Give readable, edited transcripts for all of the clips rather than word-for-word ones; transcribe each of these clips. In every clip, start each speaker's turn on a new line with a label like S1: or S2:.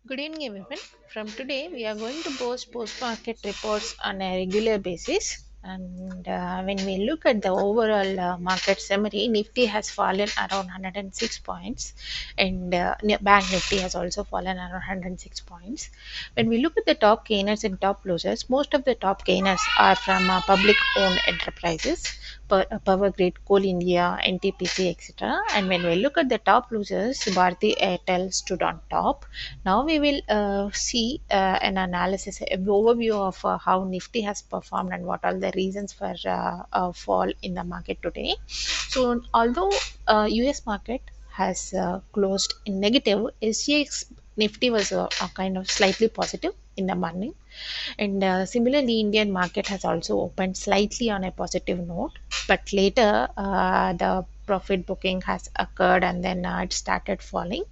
S1: Good evening, everyone. From today, we are going to post market reports on a regular basis. And when we look at the overall market summary, Nifty has fallen around 106 points, and Bank Nifty has also fallen around 106 points. When we look at the top gainers and top losers, most of the top gainers are from public owned enterprises, Power Grid, Coal India, NTPC, etc. And when we look at the top losers, Bharti Airtel stood on top. Now we will see an analysis, an overview of how Nifty has performed and what are the reasons for fall in the market today. So, although US market has closed in negative, SGX Nifty was a kind of slightly positive in the morning, and similarly, Indian market has also opened slightly on a positive note, but later the profit booking has occurred and then it started falling.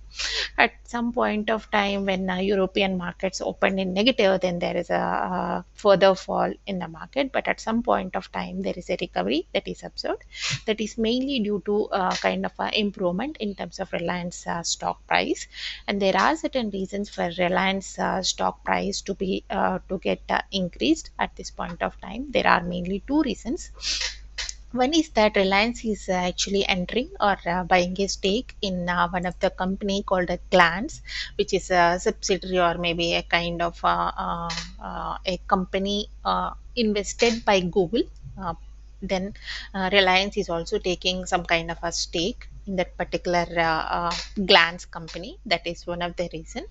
S1: At some point of time when European markets opened in negative, then there is a further fall in the market. But at some point of time, there is a recovery that is observed. That is mainly due to kind of improvement in terms of Reliance stock price, and there are certain reasons for Reliance stock price to get increased at this point of time. There are mainly two reasons. One is that Reliance is actually entering or buying a stake in one of the company called a Glance, which is a subsidiary or maybe a kind of a company invested by Google. Uh, then Reliance is also taking some kind of a stake in that particular Glance company. That is one of the reason.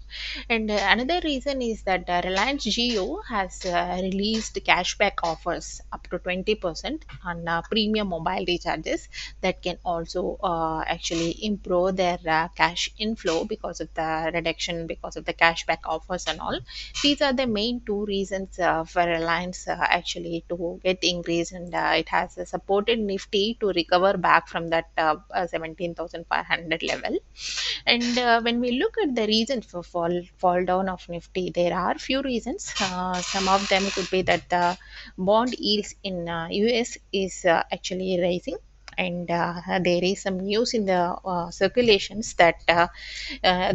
S1: And another reason is that Reliance Jio has released cashback offers up to 20% on premium mobile recharges that can also actually improve their cash inflow because of the reduction, because of the cashback offers and all. These are the main two reasons for Reliance actually to get increase, and it has supported Nifty to recover back from that 17,500 level. And when we look at the reasons for fall down of Nifty, there are few reasons. Some of them could be that the bond yields in US is actually rising, and there is some news in the circulations that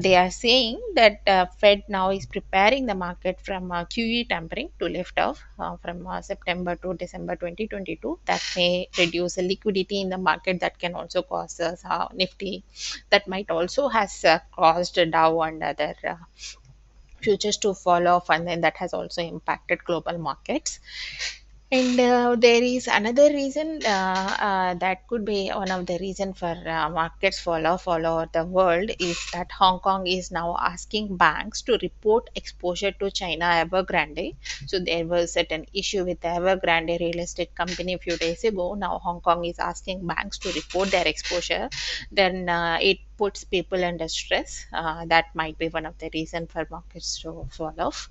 S1: they are saying that Fed now is preparing the market from QE tampering to lift off from September to December 2022. That may reduce the liquidity in the market, that can also cause Nifty, that might also has caused Dow and other futures to fall off, and then that has also impacted global markets. And there is another reason that could be one of the reason for markets fall off all over the world is that Hong Kong is now asking banks to report exposure to China Evergrande. So there was certain issue with the Evergrande real estate company a few days ago. Now Hong Kong is asking banks to report their exposure. Then it puts people under stress. That might be one of the reason for markets to fall off.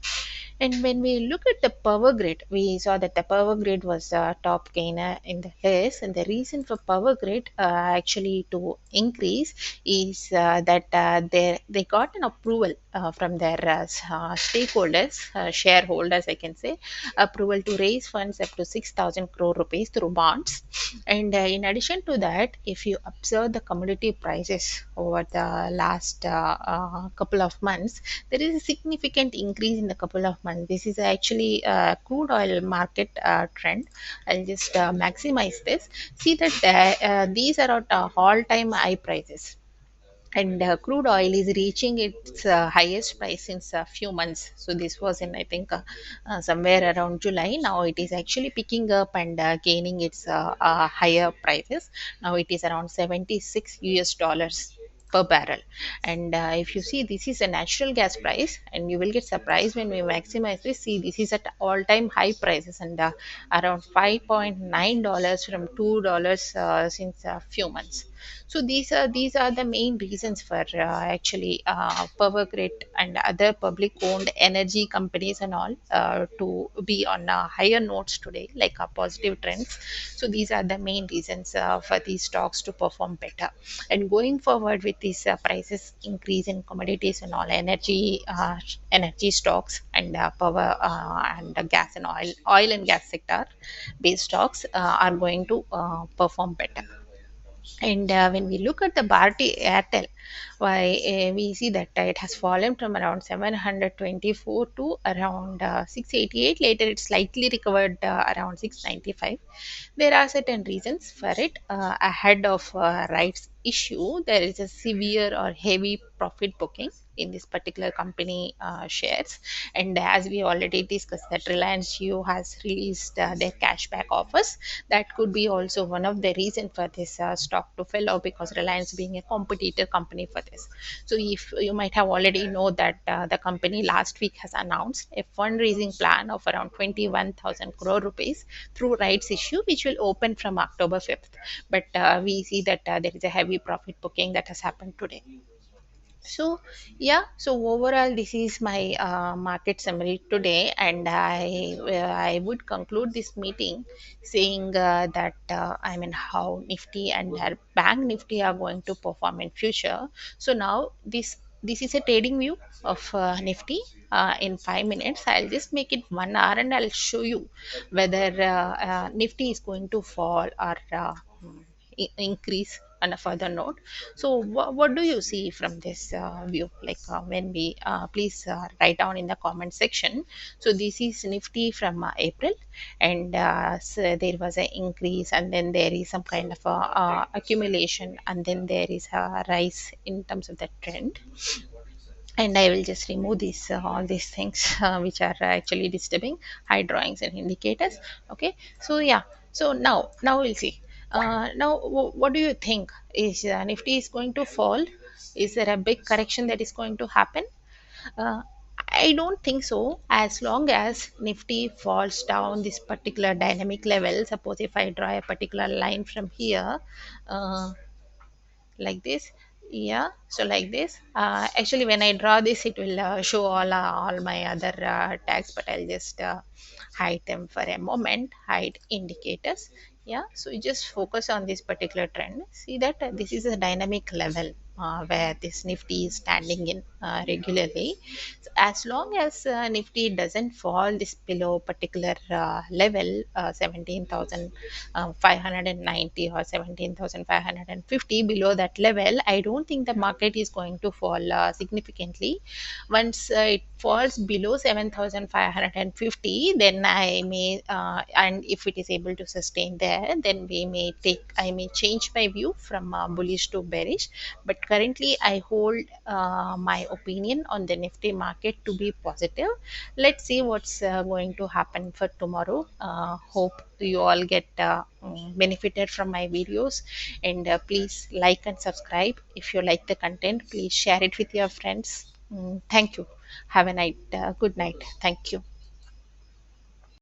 S1: And when we look at the power grid, we saw that the power grid was a top gainer in the list. And the reason for power grid actually to increase is that they got an approval from their stakeholders, shareholders, I can say, approval to raise funds up to 6,000 crore rupees through bonds. And in addition to that, if you observe the commodity prices over the last couple of months, there is a significant increase in the couple of months. This is actually a crude oil market trend. I'll just maximize this. See that these are at all-time high prices, and crude oil is reaching its highest price since a few months. So this was in, I think, somewhere around July. Now it is actually picking up and gaining its higher prices. Now it is around 76 US dollars per barrel. And if you see, this is a natural gas price, and you will get surprised when we maximize this. See, this is at all time high prices, and around $5.9 from $2 since a few months. So these are the main reasons for actually Power Grid and other public owned energy companies and all to be on higher notes today, like positive trends. So these are the main reasons for these stocks to perform better. And going forward with these prices increase in commodities and all, energy stocks and power and gas and oil and gas sector based stocks are going to perform better. And when we look at the Bharti Airtel, why we see that it has fallen from around 724 to around 688. Later, it slightly recovered around 695. There are certain reasons for it. Ahead of rights issue, there is a severe or heavy profit booking in this particular company shares. And as we already discussed, that Reliance Jio has released their cashback offers. That could be also one of the reason for this stock to fall off, because Reliance being a competitor company for this. So if you might have already know that the company last week has announced a fundraising plan of around 21,000 crore rupees through rights issue, which will open from October 5th. But we see that there is a heavy profit booking that has happened today. So yeah, so overall, this is my market summary today, and I would conclude this meeting saying that I mean how Nifty and Bank Nifty are going to perform in future. So now this is a trading view of Nifty. In 5 minutes, I'll just make it 1 hour, and I'll show you whether Nifty is going to fall or increase on a further note. So what do you see from this view, like when we please write down in the comment section. So this is Nifty from April, and so there was an increase, and then there is some kind of a, accumulation, and then there is a rise in terms of the trend. And I will just remove these all these things which are actually disturbing, high drawings and indicators. Okay, so yeah, so now we'll see. Now, what do you think? Is Nifty is going to fall? Is there a big correction that is going to happen? Uh, I don't think so. As long as Nifty falls down this particular dynamic level, suppose if I draw a particular line from here, uh, like this, yeah, so like this, actually when I draw this, it will show all my other tags, but I'll just hide them for a moment, hide indicators. Yeah, so you just focus on this particular trend. See that this is a dynamic level where this Nifty is standing in regularly. So as long as Nifty doesn't fall this below particular level, 17,590 or 17,550, below that level, I don't think the market is going to fall significantly. Once it falls below 7,550, then I may, and if it is able to sustain there, then I may change my view from bullish to bearish. But currently, I hold my opinion on the Nifty market to be positive. Let's see what's going to happen for tomorrow. Hope you all get benefited from my videos, and please like and subscribe. If you like the content, please share it with your friends. Thank you. Have a good night. Thank you.